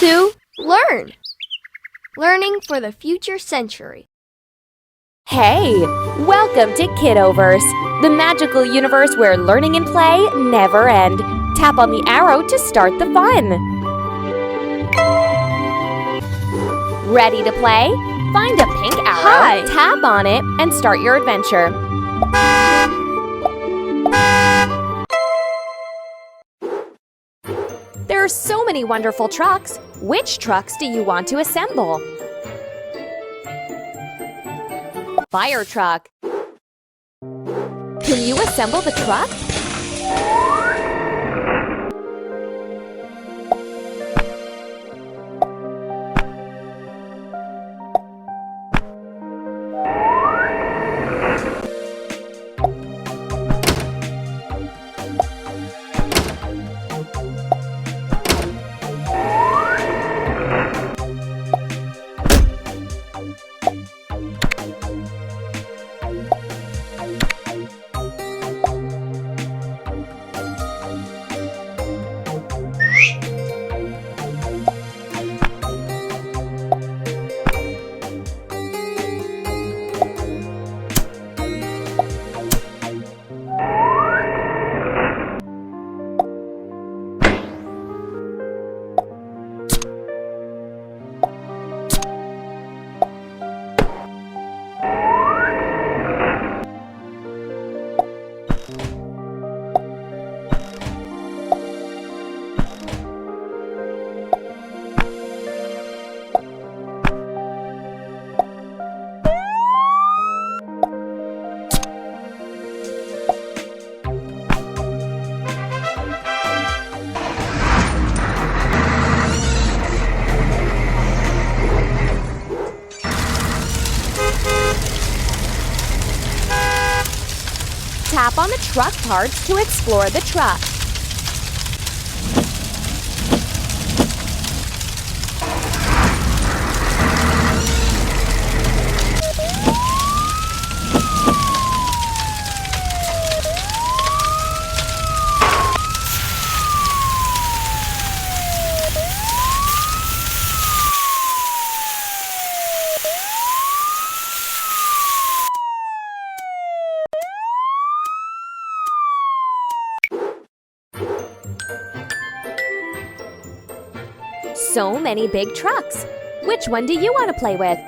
to learn. Learning for the future century. Hey, welcome to Kidovers, the magical universe where learning and play never end. Tap on the arrow to start the fun. Ready to play? Find a pink arrow, tap on it, and start your adventure. There are so many wonderful trucks. Which trucks do you want to assemble? Fire truck. Can you assemble the truck? Tap on the truck parts to explore the truck. So many big trucks. Which one do you want to play with?